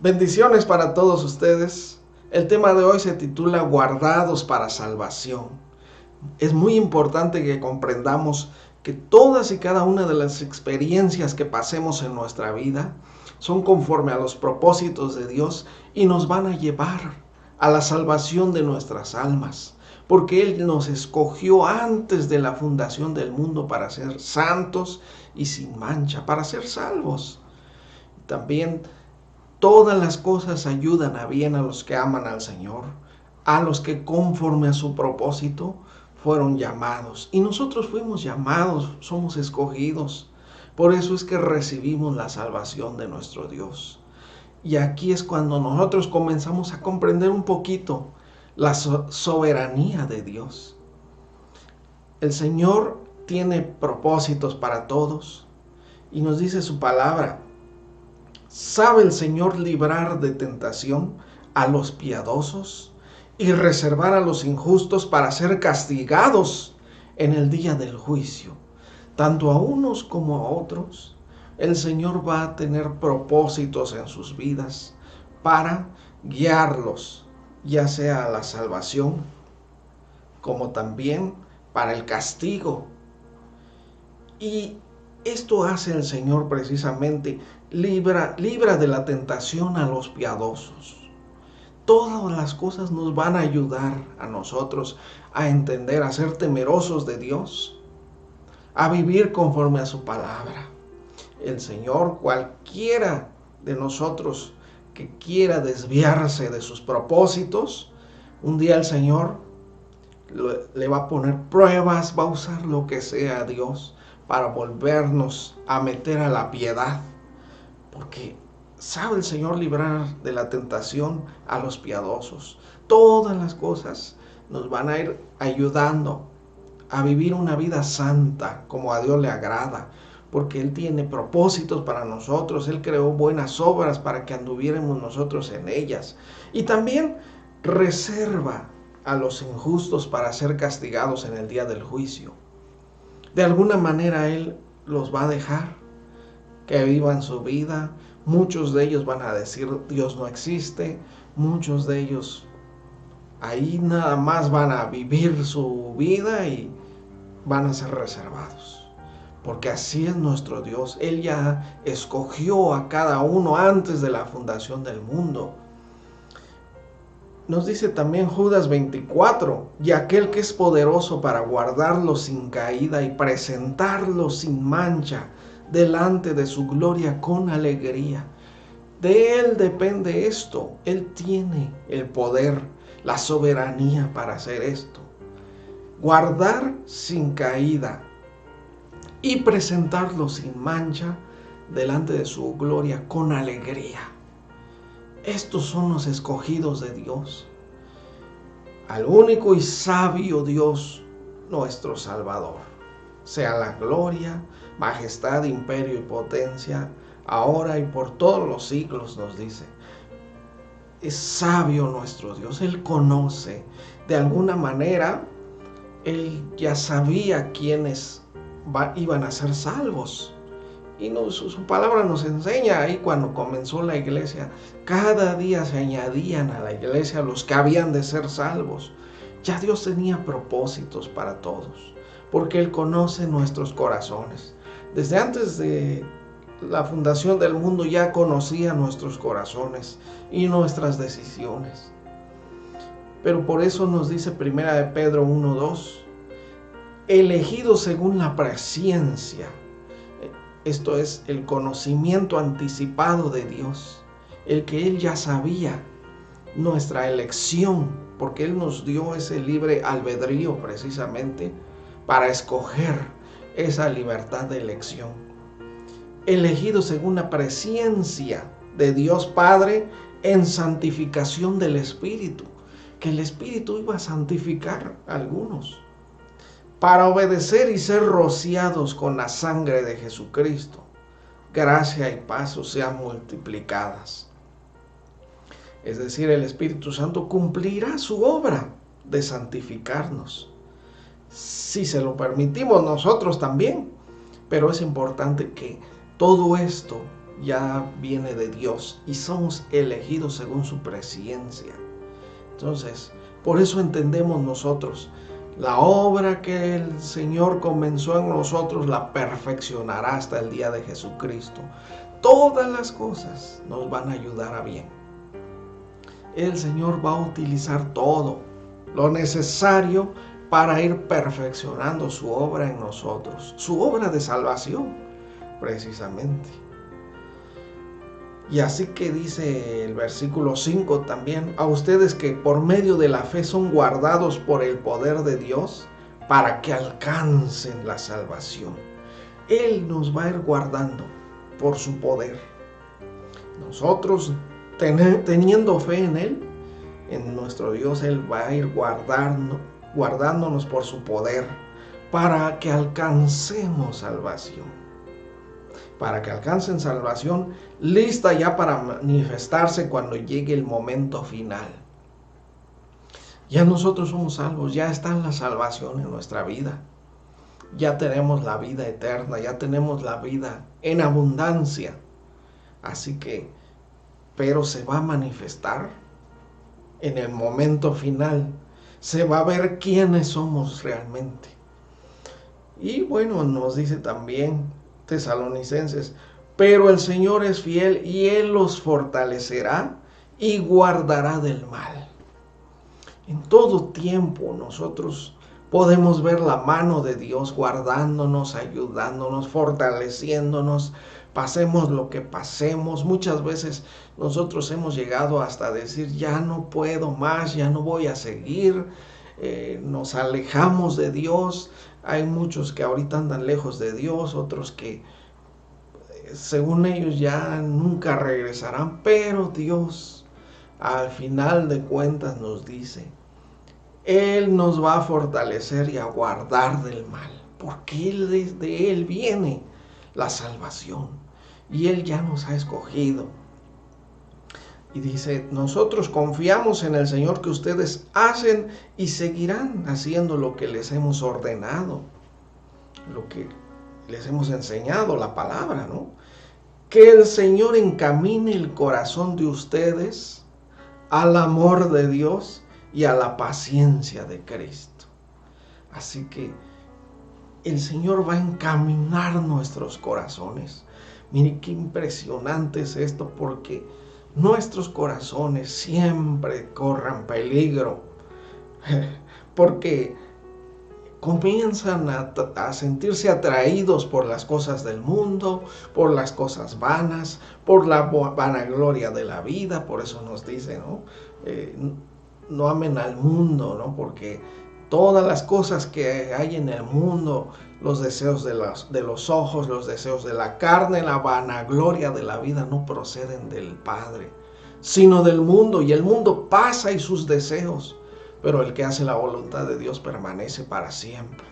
Bendiciones para todos ustedes. El tema de hoy se titula Guardados para salvación. Es muy importante que comprendamos que todas y cada una de las experiencias que pasemos en nuestra vida son conforme a los propósitos de Dios y nos van a llevar a la salvación de nuestras almas, porque Él nos escogió antes de la fundación del mundo para ser santos y sin mancha, para ser salvos. También todas las cosas ayudan a bien a los que aman al Señor, a los que conforme a su propósito fueron llamados. Y nosotros fuimos llamados, somos escogidos. Por eso es que recibimos la salvación de nuestro Dios. Y aquí es cuando nosotros comenzamos a comprender un poquito la soberanía de Dios. El Señor tiene propósitos para todos y nos dice su palabra. ¿Sabe el Señor librar de tentación a los piadosos y reservar a los injustos para ser castigados en el día del juicio? Tanto a unos como a otros, el Señor va a tener propósitos en sus vidas para guiarlos, ya sea a la salvación, como también para el castigo. Y esto hace el Señor precisamente, libra de la tentación a los piadosos. Todas las cosas nos van a ayudar a nosotros a entender, a ser temerosos de Dios, a vivir conforme a su palabra. El Señor, cualquiera de nosotros que quiera desviarse de sus propósitos, un día el Señor le va a poner pruebas, va a usar lo que sea a Dios para volvernos a meter a la piedad, porque sabe el Señor librar de la tentación a los piadosos. Todas las cosas nos van a ir ayudando a vivir una vida santa como a Dios le agrada, porque Él tiene propósitos para nosotros. Él creó buenas obras para que anduviéramos nosotros en ellas, y también reserva a los injustos para ser castigados en el día del juicio. De alguna manera Él los va a dejar que vivan su vida. Muchos de ellos van a decir Dios no existe. Muchos de ellos ahí nada más van a vivir su vida y van a ser reservados. Porque así es nuestro Dios. Él ya escogió a cada uno antes de la fundación del mundo. Nos dice también Judas 24, y aquel que es poderoso para guardarlo sin caída y presentarlo sin mancha delante de su gloria con alegría. De Él depende esto. Él tiene el poder, la soberanía para hacer esto. Guardar sin caída y presentarlo sin mancha delante de su gloria con alegría. Estos son los escogidos de Dios, al único y sabio Dios, nuestro Salvador. Sea la gloria, majestad, imperio y potencia, ahora y por todos los siglos, nos dice. Es sabio nuestro Dios, Él conoce. De alguna manera, Él ya sabía quiénes iban a ser salvos. Y su palabra nos enseña ahí cuando comenzó la iglesia. Cada día se añadían a la iglesia los que habían de ser salvos. Ya Dios tenía propósitos para todos, porque Él conoce nuestros corazones. Desde antes de la fundación del mundo ya conocía nuestros corazones y nuestras decisiones. Pero por eso nos dice 1 de Pedro 1:2, elegidos según la presciencia. Esto es el conocimiento anticipado de Dios, el que Él ya sabía, nuestra elección, porque Él nos dio ese libre albedrío precisamente para escoger esa libertad de elección. Elegido según la presciencia de Dios Padre en santificación del Espíritu, que el Espíritu iba a santificar a algunos, para obedecer y ser rociados con la sangre de Jesucristo. Gracia y paz sean multiplicadas. Es decir, el Espíritu Santo cumplirá su obra de santificarnos, si se lo permitimos nosotros también. Pero es importante que todo esto ya viene de Dios y somos elegidos según su presciencia. Entonces, por eso entendemos nosotros, la obra que el Señor comenzó en nosotros la perfeccionará hasta el día de Jesucristo. Todas las cosas nos van a ayudar a bien. El Señor va a utilizar todo lo necesario para ir perfeccionando su obra en nosotros, su obra de salvación, precisamente. Y así que dice el versículo 5 también, a ustedes que por medio de la fe son guardados por el poder de Dios para que alcancen la salvación. Él nos va a ir guardando por su poder. Nosotros teniendo fe en Él, en nuestro Dios, Él va a ir guardándonos por su poder para que alcancemos salvación. Para que alcancen salvación, lista ya para manifestarse cuando llegue el momento final. Ya nosotros somos salvos, ya está la salvación en nuestra vida. Ya tenemos la vida eterna, ya tenemos la vida en abundancia. Así que, pero se va a manifestar en el momento final. Se va a ver quiénes somos realmente. Y bueno, nos dice también Tesalonicenses, pero el Señor es fiel y Él los fortalecerá y guardará del mal. En todo tiempo nosotros podemos ver la mano de Dios guardándonos, ayudándonos, fortaleciéndonos, pasemos lo que pasemos. Muchas veces nosotros hemos llegado hasta decir, ya no puedo más, ya no voy a seguir, nos alejamos de Dios. Hay muchos que ahorita andan lejos de Dios, otros que según ellos ya nunca regresarán, pero Dios al final de cuentas nos dice, Él nos va a fortalecer y a guardar del mal, porque de Él viene la salvación y Él ya nos ha escogido. Y dice, nosotros confiamos en el Señor que ustedes hacen y seguirán haciendo lo que les hemos ordenado, lo que les hemos enseñado, la palabra, ¿no? Que el Señor encamine el corazón de ustedes al amor de Dios y a la paciencia de Cristo. Así que el Señor va a encaminar nuestros corazones. Mire qué impresionante es esto, porque nuestros corazones siempre corren peligro, porque comienzan a sentirse atraídos por las cosas del mundo, por las cosas vanas, por la vanagloria de la vida. Por eso nos dice, ¿no? No amen al mundo, ¿no? Porque todas las cosas que hay en el mundo, los deseos de los ojos, los deseos de la carne, la vanagloria de la vida no proceden del Padre, sino del mundo. Y el mundo pasa y sus deseos, pero el que hace la voluntad de Dios permanece para siempre.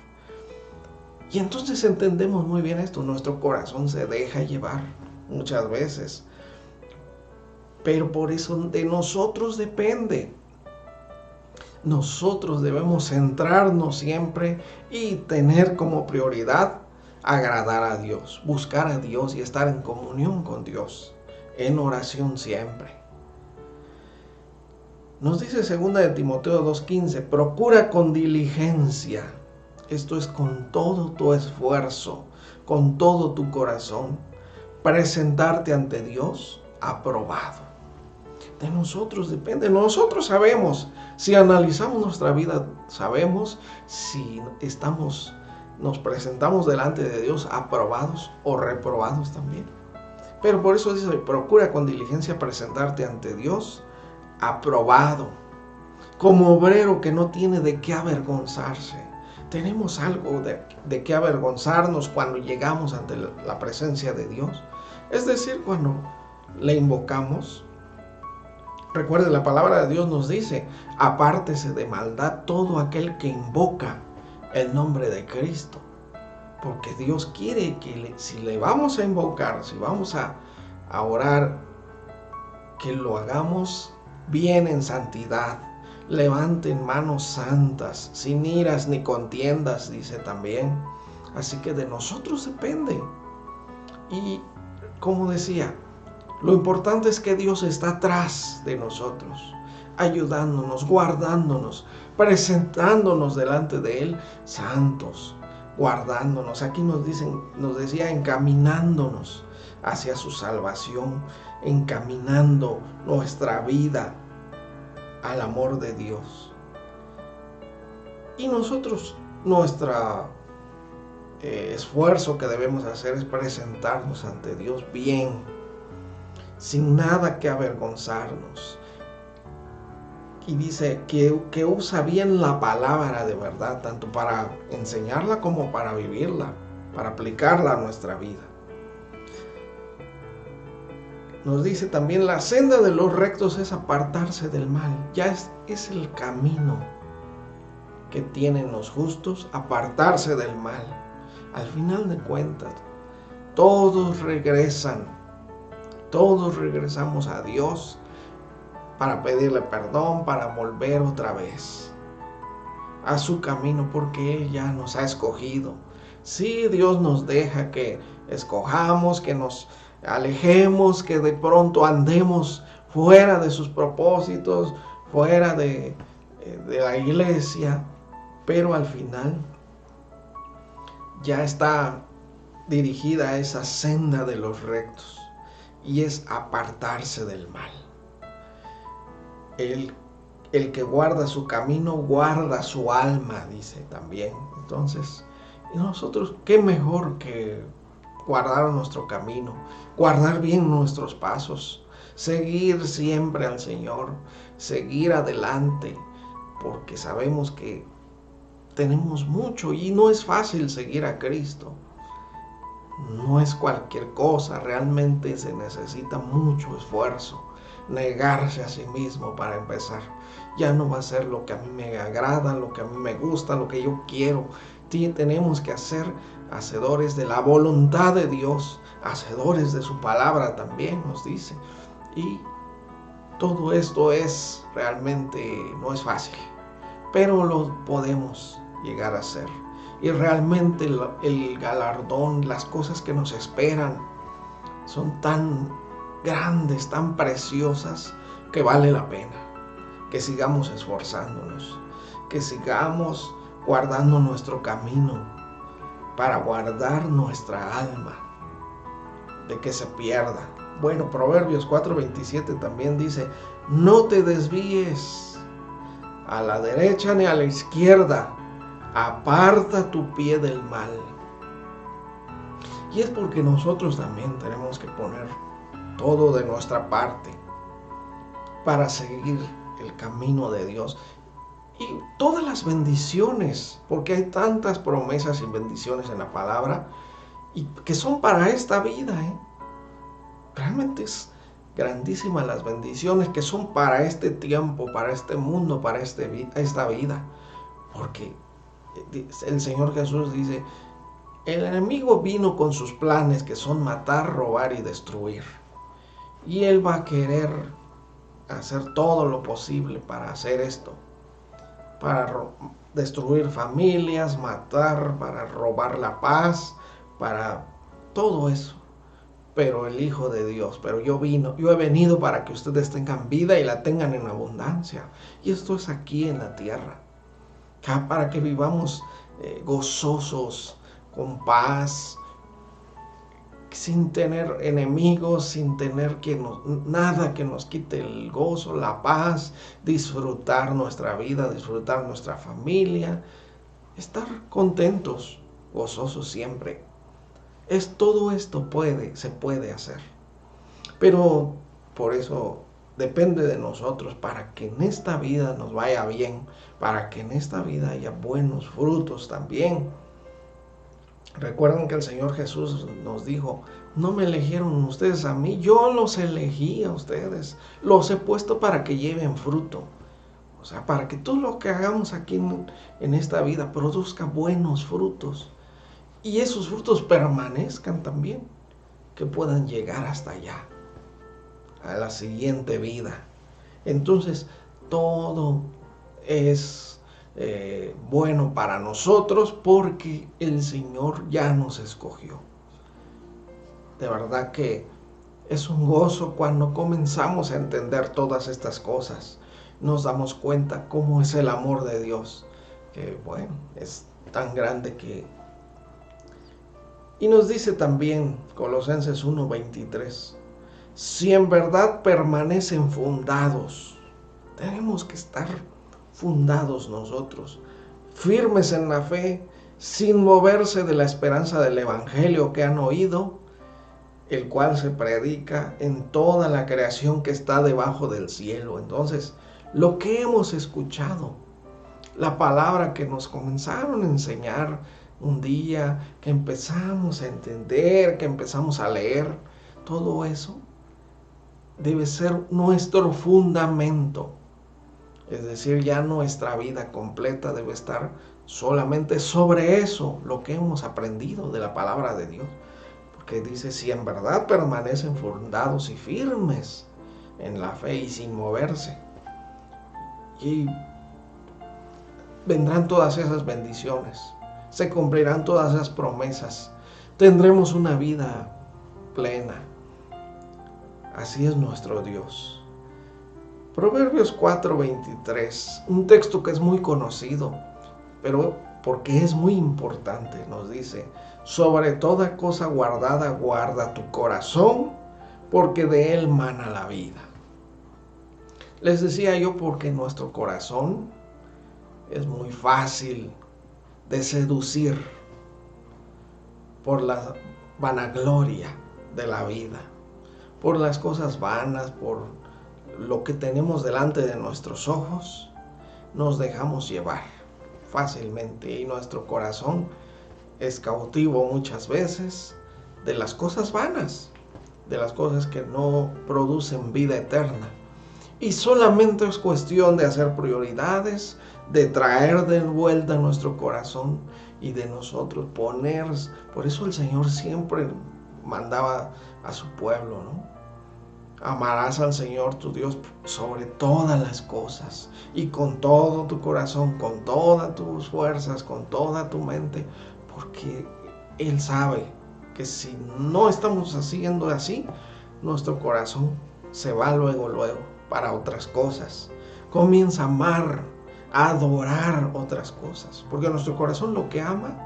Y entonces entendemos muy bien esto, nuestro corazón se deja llevar muchas veces, pero por eso de nosotros depende. Nosotros debemos centrarnos siempre y tener como prioridad agradar a Dios, buscar a Dios y estar en comunión con Dios, en oración siempre. Nos dice 2 de Timoteo 2:15, procura con diligencia, esto es con todo tu esfuerzo, con todo tu corazón, presentarte ante Dios aprobado. De nosotros depende, nosotros sabemos, si analizamos nuestra vida, sabemos si nos presentamos delante de Dios aprobados o reprobados también. Pero por eso dice, procura con diligencia presentarte ante Dios aprobado, como obrero que no tiene de qué avergonzarse. Tenemos algo de qué avergonzarnos cuando llegamos ante la presencia de Dios. Es decir, cuando le invocamos. Recuerde, la palabra de Dios nos dice, apártese de maldad todo aquel que invoca el nombre de Cristo. Porque Dios quiere que si le vamos a invocar, si vamos a orar, que lo hagamos bien en santidad. Levanten manos santas, sin iras ni contiendas, dice también. Así que de nosotros depende. Y como decía, Lo importante es que Dios está atrás de nosotros, ayudándonos, guardándonos, presentándonos delante de Él santos, guardándonos. Aquí nos decía, encaminándonos hacia su salvación, encaminando nuestra vida al amor de Dios. Y nosotros, nuestro esfuerzo que debemos hacer es presentarnos ante Dios bien, sin nada que avergonzarnos. Y dice que usa bien la palabra de verdad, tanto para enseñarla como para vivirla, para aplicarla a nuestra vida. Nos dice también, la senda de los rectos es apartarse del mal. Ya es el camino que tienen los justos, apartarse del mal. Al final de cuentas, todos regresamos a Dios para pedirle perdón, para volver otra vez a su camino, porque Él ya nos ha escogido. Sí, Dios nos deja que escojamos, que nos alejemos, que de pronto andemos fuera de sus propósitos, fuera de la iglesia, pero al final ya está dirigida a esa senda de los rectos, y es apartarse del mal. El que guarda su camino, guarda su alma, dice también. Entonces, ¿y nosotros qué mejor que guardar nuestro camino, guardar bien nuestros pasos, seguir siempre al Señor, seguir adelante, porque sabemos que tenemos mucho y no es fácil seguir a Cristo. No es cualquier cosa, realmente se necesita mucho esfuerzo, negarse a sí mismo para empezar. Ya no va a ser lo que a mí me agrada, lo que a mí me gusta, lo que yo quiero. Tenemos que ser hacedores de la voluntad de Dios, hacedores de su palabra también nos dice. Y todo esto realmente no es fácil, pero lo podemos llegar a hacer. Y realmente el galardón, las cosas que nos esperan, son tan grandes, tan preciosas, que vale la pena que sigamos esforzándonos, que sigamos guardando nuestro camino para guardar nuestra alma de que se pierda. Bueno, Proverbios 4:27 también dice, no te desvíes a la derecha ni a la izquierda, aparta tu pie del mal. Y es porque nosotros también tenemos que poner todo de nuestra parte para seguir el camino de Dios. Y todas las bendiciones, porque hay tantas promesas y bendiciones en la palabra, y que son para esta vida, Realmente es grandísimas las bendiciones que son para este tiempo, para este mundo, para esta vida. Porque el Señor Jesús dice, el enemigo vino con sus planes que son matar, robar y destruir. Y él va a querer hacer todo lo posible para hacer esto. Para destruir familias, matar, para robar la paz, para todo eso. Pero el Hijo de Dios, pero yo he venido para que ustedes tengan vida y la tengan en abundancia. Y esto es aquí en la tierra, para que vivamos gozosos, con paz, sin tener enemigos, sin tener nada que nos quite el gozo, la paz, disfrutar nuestra vida, disfrutar nuestra familia, estar contentos, gozosos siempre. Todo esto se puede hacer. Pero por eso depende de nosotros, para que en esta vida nos vaya bien, para que en esta vida haya buenos frutos también. Recuerden que el Señor Jesús nos dijo, no me eligieron ustedes a mí, yo los elegí a ustedes, los he puesto para que lleven fruto. O sea, para que todo lo que hagamos aquí en esta vida produzca buenos frutos. Y esos frutos permanezcan también, que puedan llegar hasta allá, a la siguiente vida. Entonces, todo es bueno para nosotros, porque el Señor ya nos escogió. De verdad que Es un gozo cuando comenzamos a entender todas estas cosas. Nos damos cuenta cómo es el amor de Dios, que bueno, es tan grande que... Y nos dice también Colosenses 1:23, si en verdad permanecen fundados, tenemos que estar fundados nosotros, firmes en la fe, sin moverse de la esperanza del evangelio que han oído, el cual se predica en toda la creación que está debajo del cielo. Entonces, lo que hemos escuchado, la palabra que nos comenzaron a enseñar un día, que empezamos a entender, que empezamos a leer, todo eso debe ser nuestro fundamento. Es decir, ya nuestra vida completa debe estar solamente sobre eso, lo que hemos aprendido de la palabra de Dios. Porque dice, si en verdad permanecen fundados y firmes en la fe y sin moverse, y vendrán todas esas bendiciones, se cumplirán todas esas promesas, tendremos una vida plena. Así es nuestro Dios. Proverbios 4:23, un texto que es muy conocido, pero porque es muy importante, nos dice, sobre toda cosa guardada, guarda tu corazón, porque de él mana la vida. Les decía yo, porque nuestro corazón es muy fácil de seducir por la vanagloria de la vida, por las cosas vanas, por lo que tenemos delante de nuestros ojos, nos dejamos llevar fácilmente y nuestro corazón es cautivo muchas veces de las cosas vanas, de las cosas que no producen vida eterna. Y solamente es cuestión de hacer prioridades, de traer de vuelta nuestro corazón y de nosotros poner. Por eso el Señor siempre mandaba a su pueblo, ¿no? Amarás al Señor tu Dios sobre todas las cosas y con todo tu corazón, con todas tus fuerzas, con toda tu mente, porque Él sabe que si no estamos haciendo así, nuestro corazón se va luego para otras cosas. Comienza a amar, a adorar otras cosas, porque nuestro corazón lo que ama,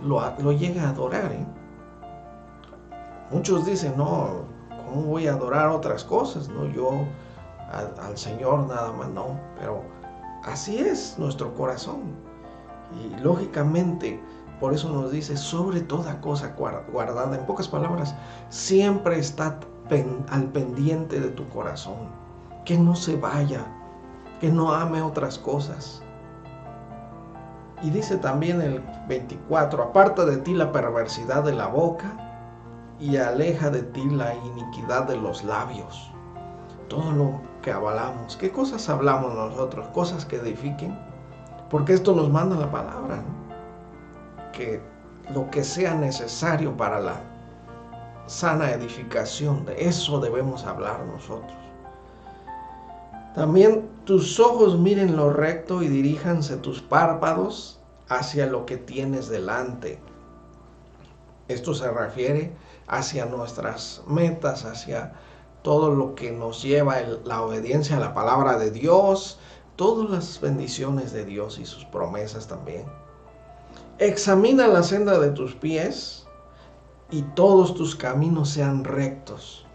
lo llega a adorar, ¿eh? Muchos dicen, no, ¿cómo voy a adorar otras cosas? No, yo al Señor nada más, no. Pero así es nuestro corazón. Y lógicamente, por eso nos dice, sobre toda cosa guardada. En pocas palabras, siempre está al pendiente de tu corazón. Que no se vaya, que no ame otras cosas. Y dice también el 24, aparta de ti la perversidad de la boca y aleja de ti la iniquidad de los labios. Todo lo que hablamos, ¿qué cosas hablamos nosotros? Cosas que edifiquen, porque esto nos manda la palabra, ¿no? Que lo que sea necesario para la sana edificación, de eso debemos hablar nosotros. También tus ojos miren lo recto y diríjanse tus párpados hacia lo que tienes delante. Esto se refiere hacia nuestras metas, hacia todo lo que nos lleva la obediencia a la palabra de Dios, todas las bendiciones de Dios y sus promesas también. Examina la senda de tus pies y todos tus caminos sean rectos.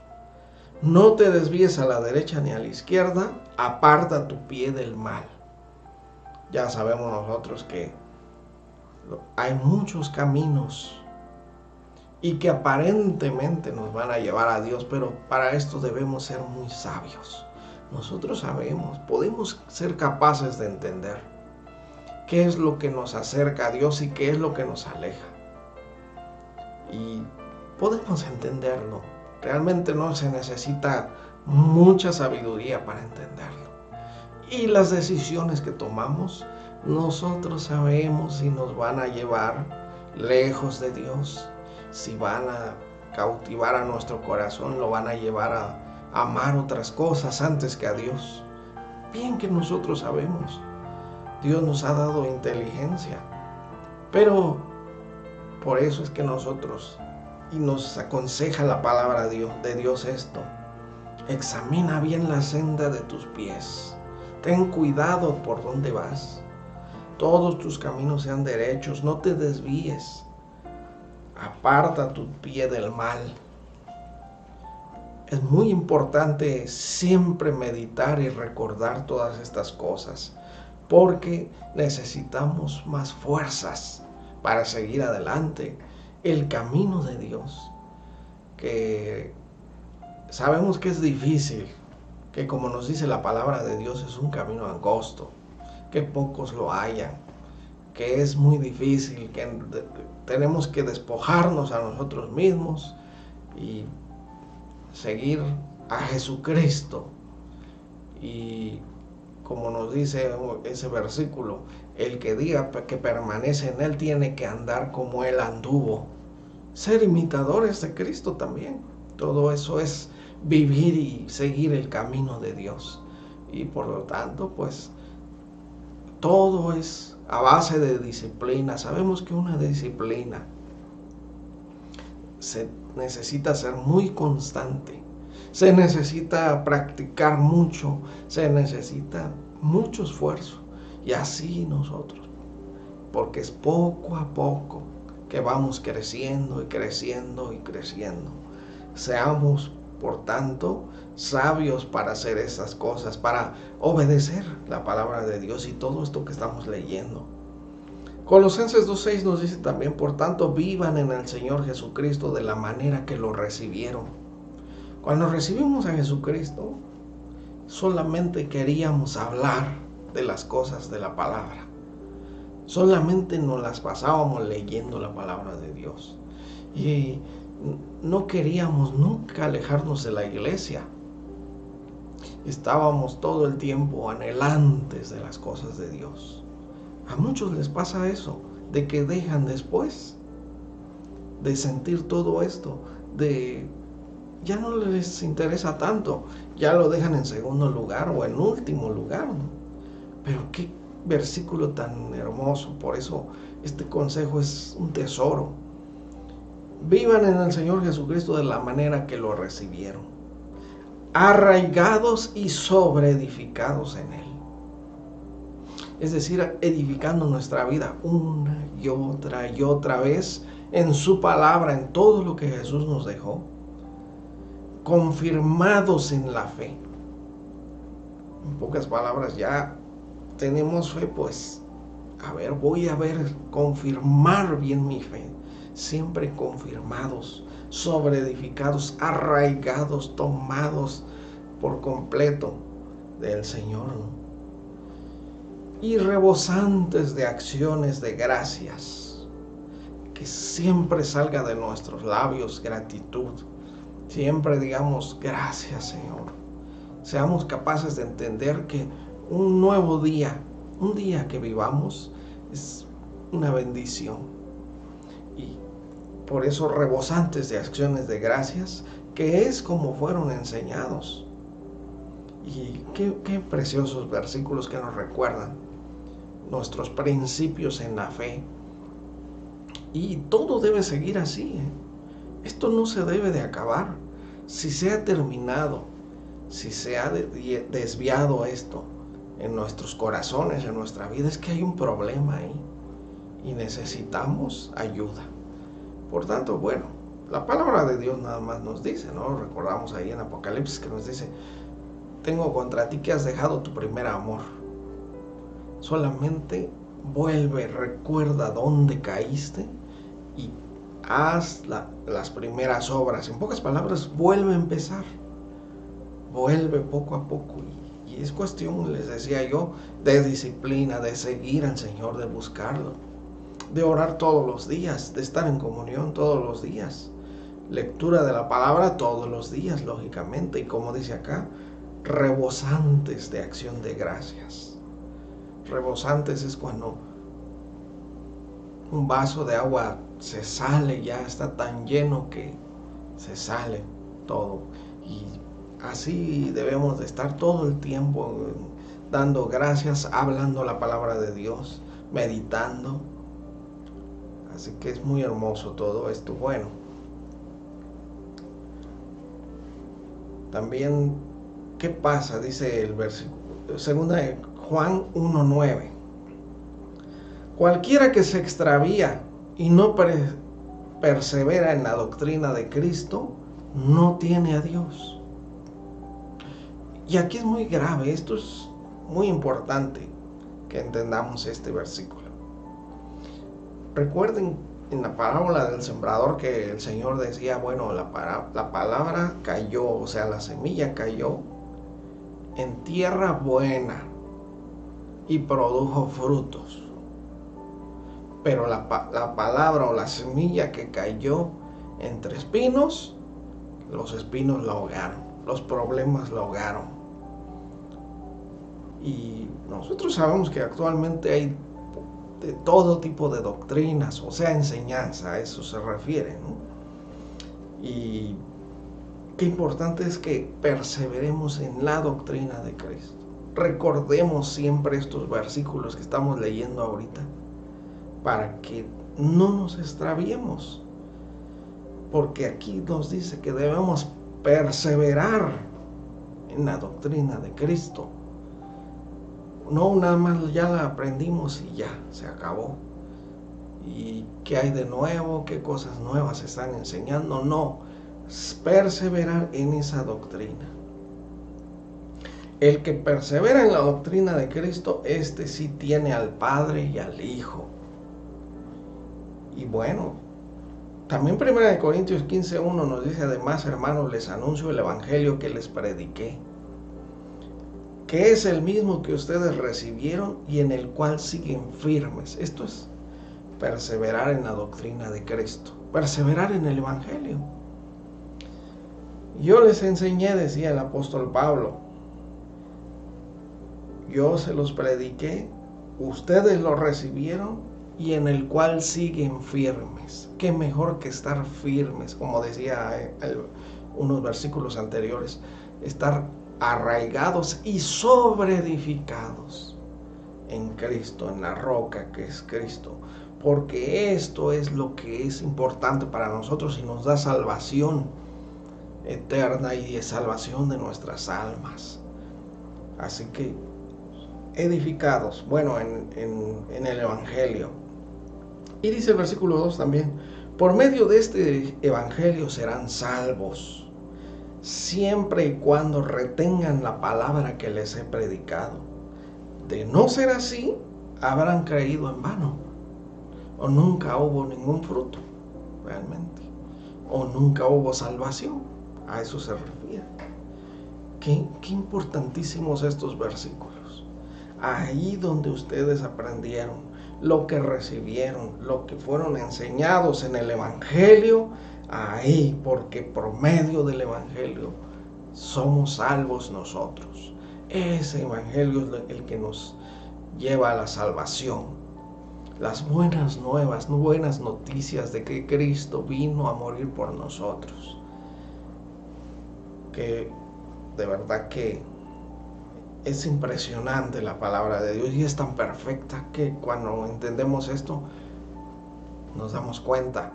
No te desvíes a la derecha ni a la izquierda, aparta tu pie del mal. Ya sabemos nosotros que hay muchos caminos y que aparentemente nos van a llevar a Dios, pero para esto debemos ser muy sabios. Nosotros sabemos, podemos ser capaces de entender qué es lo que nos acerca a Dios y qué es lo que nos aleja. Y podemos entenderlo. Realmente no se necesita mucha sabiduría para entenderlo. Y las decisiones que tomamos, nosotros sabemos si nos van a llevar lejos de Dios, si van a cautivar a nuestro corazón, lo van a llevar a amar otras cosas antes que a Dios. Bien que nosotros sabemos, Dios nos ha dado inteligencia, pero por eso es que nosotros Y nos aconseja la palabra de Dios esto: examina bien la senda de tus pies, ten cuidado por donde vas, todos tus caminos sean derechos, no te desvíes, aparta tu pie del mal. Es muy importante siempre meditar y recordar todas estas cosas, porque necesitamos más fuerzas para seguir adelante el camino de Dios, que sabemos que es difícil, que como nos dice la palabra de Dios es un camino angosto, que pocos lo hallan, que es muy difícil, que tenemos que despojarnos a nosotros mismos y seguir a Jesucristo. Y como nos dice ese versículo, el que diga que permanece en Él tiene que andar como Él anduvo. Ser imitadores de Cristo también. Todo eso es vivir y seguir el camino de Dios. Y por lo tanto, pues, todo es a base de disciplina. Sabemos que una disciplina se necesita ser muy constante. Se necesita practicar mucho. Se necesita mucho esfuerzo. Y así nosotros. Porque es poco a poco que vamos creciendo y creciendo y creciendo. Seamos, por tanto, sabios para hacer esas cosas, para obedecer la palabra de Dios y todo esto que estamos leyendo. Colosenses 2:6 nos dice también: por tanto, vivan en el Señor Jesucristo de la manera que lo recibieron. Cuando recibimos a Jesucristo, solamente queríamos hablar de las cosas de la palabra. Solamente nos las pasábamos leyendo la palabra de Dios. Y no queríamos nunca alejarnos de la iglesia. Estábamos todo el tiempo anhelantes de las cosas de Dios. A muchos les pasa eso, de que dejan después de sentir todo esto, ya no les interesa tanto, ya lo dejan en segundo lugar o en último lugar, ¿no? Pero qué versículo tan hermoso. Por eso este consejo es un tesoro. Vivan en el Señor Jesucristo de la manera que lo recibieron, arraigados y sobreedificados en Él. Es decir, edificando nuestra vida una y otra vez en su palabra, en todo lo que Jesús nos dejó, confirmados en la fe. En pocas palabras, ya tenemos fe, pues, voy a confirmar bien mi fe. Siempre confirmados, sobreedificados, arraigados, tomados por completo del Señor, ¿no? Y rebosantes de acciones de gracias. Que siempre salga de nuestros labios gratitud. Siempre digamos: gracias, Señor. Seamos capaces de entender que un nuevo día, un día que vivamos, es una bendición. Y por eso rebosantes de acciones de gracias, que es como fueron enseñados. Y qué preciosos versículos que nos recuerdan nuestros principios en la fe. Y todo debe seguir así, ¿eh? Esto no se debe de acabar. Si se ha terminado, si se ha desviado esto en nuestros corazones, en nuestra vida, es que hay un problema ahí y necesitamos ayuda. Por tanto, bueno, la palabra de Dios nada más nos dice, ¿no? Recordamos ahí en Apocalipsis que nos dice: tengo contra ti que has dejado tu primer amor. Solamente vuelve, recuerda dónde caíste y haz las primeras obras. En pocas palabras, vuelve a empezar. Vuelve poco a poco. Y es cuestión, les decía yo, de disciplina, de seguir al Señor, de buscarlo, de orar todos los días, de estar en comunión todos los días, lectura de la palabra todos los días, lógicamente, y como dice acá, rebosantes de acción de gracias. Rebosantes es cuando un vaso de agua se sale, ya está tan lleno que se sale todo. Y así debemos de estar todo el tiempo dando gracias, hablando la palabra de Dios, meditando. Así que es muy hermoso todo esto. Bueno, También, ¿qué pasa? Dice el versículo, segunda de Juan 1:9. Cualquiera que se extravía y no persevera en la doctrina de Cristo, no tiene a Dios. Y aquí es muy grave, esto es muy importante que entendamos este versículo. Recuerden en la parábola del sembrador que el Señor decía, bueno, la palabra cayó, o sea, la semilla cayó en tierra buena y produjo frutos. Pero la palabra o la semilla que cayó entre espinos, los espinos la ahogaron, los problemas la ahogaron. Y nosotros sabemos que actualmente hay de todo tipo de doctrinas, o sea, enseñanza, a eso se refiere, ¿no? Y qué importante es que perseveremos en la doctrina de Cristo. Recordemos siempre estos versículos que estamos leyendo ahorita, para que no nos extraviemos, porque aquí nos dice que debemos perseverar en la doctrina de Cristo. No nada más ya la aprendimos y ya, se acabó. ¿Y qué hay de nuevo? ¿Qué cosas nuevas se están enseñando? No, perseverar en esa doctrina. El que persevera en la doctrina de Cristo, este sí tiene al Padre y al Hijo. Y bueno, también 1 Corintios 15:1 nos dice, además, hermanos, les anuncio el evangelio que les prediqué, que es el mismo que ustedes recibieron y en el cual siguen firmes. Esto es perseverar en la doctrina de Cristo, perseverar en el evangelio. Yo les enseñé, decía el apóstol Pablo, yo se los prediqué, ustedes lo recibieron y en el cual siguen firmes. Qué mejor que estar firmes, como decía unos versículos anteriores, estar arraigados y sobreedificados en Cristo, en la roca que es Cristo, porque esto es lo que es importante para nosotros y nos da salvación eterna y salvación de nuestras almas. Así que edificados, bueno, en el evangelio. Y dice el versículo 2 también, por medio de este evangelio serán salvos, siempre y cuando retengan la palabra que les he predicado. De no ser así, habrán creído en vano, o nunca hubo ningún fruto, realmente, o nunca hubo salvación. A eso se refiere. Qué importantísimos estos versículos. Ahí donde ustedes aprendieron, lo que recibieron, lo que fueron enseñados en el evangelio, ahí, porque por medio del evangelio somos salvos nosotros. Ese evangelio es el que nos lleva a la salvación. Las buenas nuevas, buenas noticias de que Cristo vino a morir por nosotros. Que de verdad que es impresionante la palabra de Dios y es tan perfecta que cuando entendemos esto nos damos cuenta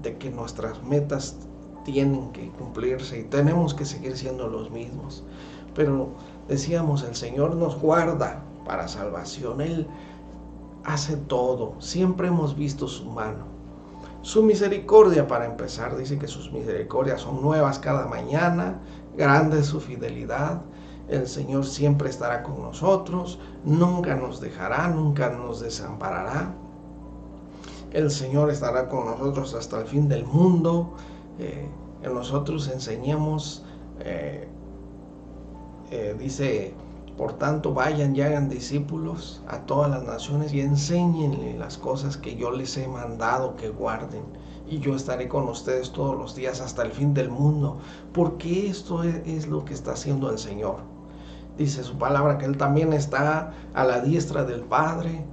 de que nuestras metas tienen que cumplirse y tenemos que seguir siendo los mismos. Pero decíamos, el Señor nos guarda para salvación. Él hace todo. Siempre hemos visto su mano. Su misericordia, para empezar, dice que sus misericordias son nuevas cada mañana. Grande es su fidelidad. El Señor siempre estará con nosotros. Nunca nos dejará, nunca nos desamparará. El Señor estará con nosotros hasta el fin del mundo. Nosotros enseñemos, dice, por tanto vayan y hagan discípulos a todas las naciones y enséñenle las cosas que yo les he mandado que guarden. Y yo estaré con ustedes todos los días hasta el fin del mundo. Porque esto es lo que está haciendo el Señor. Dice su palabra que Él también está a la diestra del Padre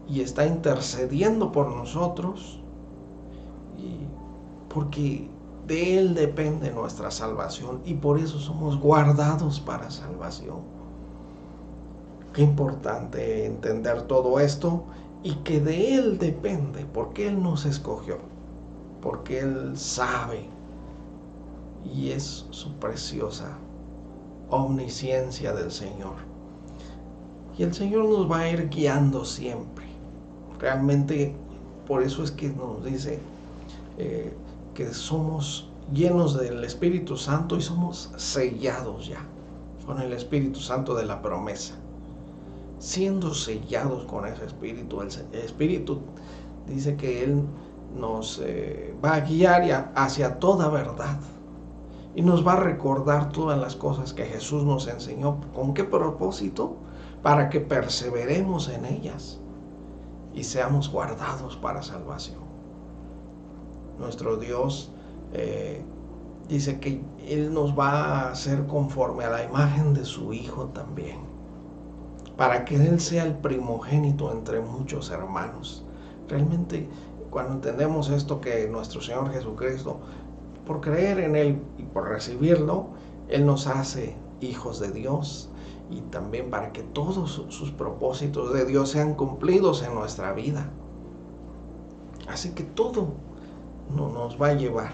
y está intercediendo por nosotros, y porque de Él depende nuestra salvación y por eso somos guardados para salvación. Qué importante entender todo esto y que de Él depende, porque Él nos escogió, porque Él sabe y es su preciosa omnisciencia del Señor. Y el Señor nos va a ir guiando siempre. Realmente por eso es que nos dice que somos llenos del Espíritu Santo y somos sellados ya con el Espíritu Santo de la promesa. Siendo sellados con ese Espíritu, el Espíritu dice que Él nos va a guiar hacia toda verdad y nos va a recordar todas las cosas que Jesús nos enseñó. ¿Con qué propósito? Para que perseveremos en ellas y seamos guardados para salvación. Nuestro Dios dice que Él nos va a hacer conforme a la imagen de su Hijo también, para que Él sea el primogénito entre muchos hermanos. Realmente, cuando entendemos esto, que nuestro Señor Jesucristo, por creer en Él y por recibirlo, Él nos hace hijos de Dios, y también para que todos sus propósitos de Dios sean cumplidos en nuestra vida. Así que todo nos va a llevar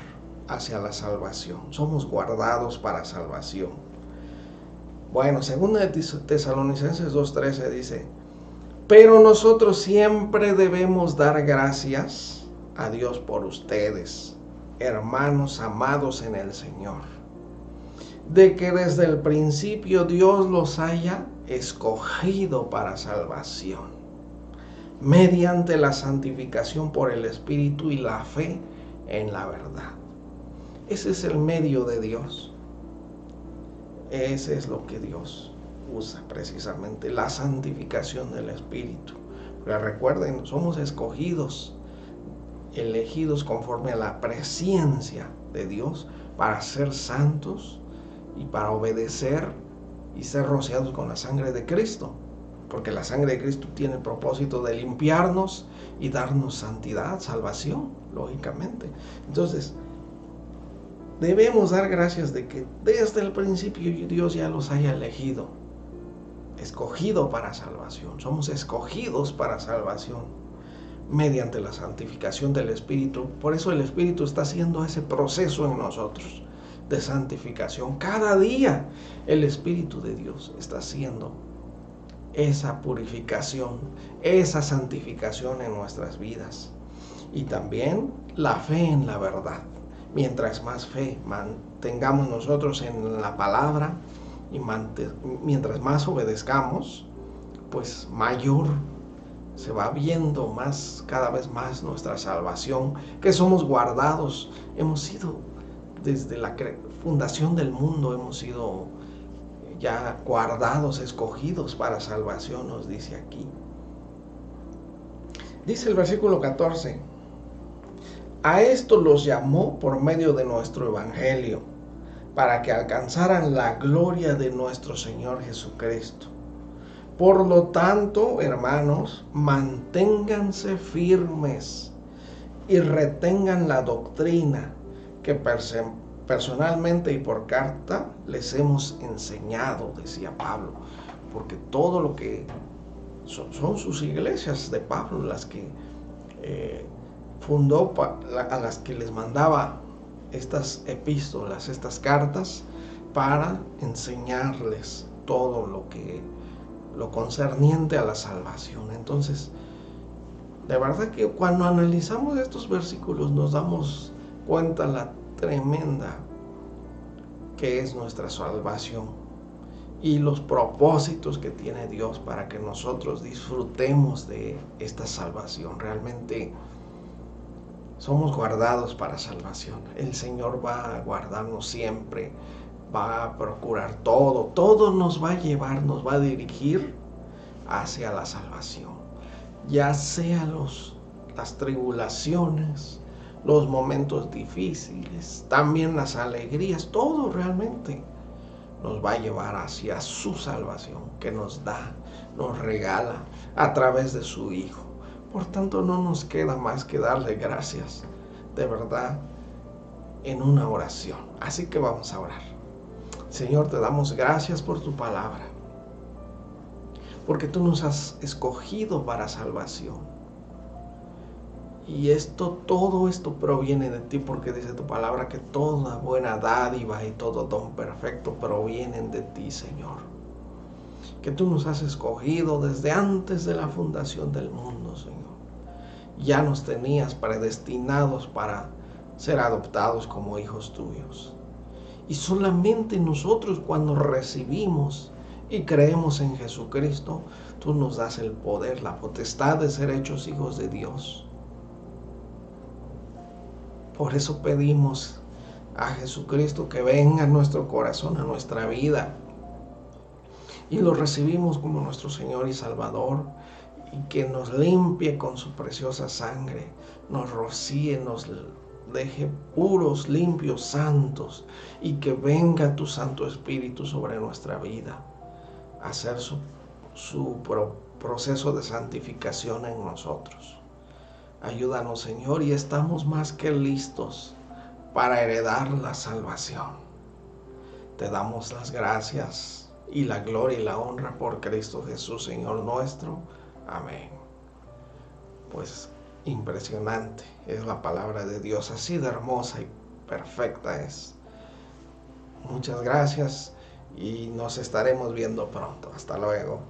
hacia la salvación. Somos guardados para salvación. Bueno, según Tesalonicenses 2:13 dice: pero nosotros siempre debemos dar gracias a Dios por ustedes, hermanos amados en el Señor, de que desde el principio Dios los haya escogido para salvación, mediante la santificación por el Espíritu y la fe en la verdad. Ese es el medio de Dios. Ese es lo que Dios usa precisamente, la santificación del Espíritu. Pero recuerden, somos escogidos, elegidos conforme a la presencia de Dios para ser santos y para obedecer y ser rociados con la sangre de Cristo, porque la sangre de Cristo tiene el propósito de limpiarnos y darnos santidad, salvación, lógicamente. Entonces, debemos dar gracias de que desde el principio Dios ya los haya elegido, escogido para salvación. Somos escogidos para salvación mediante la santificación del Espíritu. Por eso el Espíritu está haciendo ese proceso en nosotros de santificación. Cada día el Espíritu de Dios está haciendo esa purificación, esa santificación en nuestras vidas. Y también la fe en la verdad. Mientras más fe mantengamos nosotros en la palabra y mientras más obedezcamos, pues mayor se va viendo más, cada vez más, nuestra salvación, que somos guardados. Hemos sido, desde la fundación del mundo, hemos sido ya guardados, escogidos para salvación, nos dice aquí. Dice el versículo 14: a esto los llamó por medio de nuestro evangelio, para que alcanzaran la gloria de nuestro Señor Jesucristo. Por lo tanto, hermanos, manténganse firmes y retengan la doctrina que personalmente y por carta les hemos enseñado, decía Pablo, porque todo lo que son sus iglesias de Pablo las que fundó, a las que les mandaba estas epístolas, estas cartas, para enseñarles todo lo concerniente a la salvación. Entonces, de verdad que cuando analizamos estos versículos nos damos cuenta la tremenda que es nuestra salvación y los propósitos que tiene Dios para que nosotros disfrutemos de esta salvación. Realmente somos guardados para salvación. El Señor va a guardarnos siempre, va a procurar todo nos va a llevar, nos va a dirigir hacia la salvación. Ya sea las tribulaciones, los momentos difíciles, también las alegrías, todo realmente nos va a llevar hacia su salvación que nos da, nos regala a través de su Hijo. Por tanto, no nos queda más que darle gracias, de verdad, en una oración. Así que vamos a orar. Señor, te damos gracias por tu palabra, porque tú nos has escogido para salvación. Y todo esto proviene de ti, porque dice tu palabra que toda buena dádiva y todo don perfecto provienen de ti, Señor. Que tú nos has escogido desde antes de la fundación del mundo, Señor. Ya nos tenías predestinados para ser adoptados como hijos tuyos. Y solamente nosotros, cuando recibimos y creemos en Jesucristo, tú nos das el poder, la potestad de ser hechos hijos de Dios. Por eso pedimos a Jesucristo que venga a nuestro corazón, a nuestra vida, y lo recibimos como nuestro Señor y Salvador, y que nos limpie con su preciosa sangre, nos rocíe, nos deje puros, limpios, santos, y que venga tu Santo Espíritu sobre nuestra vida, a hacer su proceso de santificación en nosotros. Ayúdanos, Señor, y estamos más que listos para heredar la salvación. Te damos las gracias y la gloria y la honra por Cristo Jesús, Señor nuestro. Amén. Pues impresionante es la palabra de Dios, así de hermosa y perfecta es. Muchas gracias y nos estaremos viendo pronto. Hasta luego.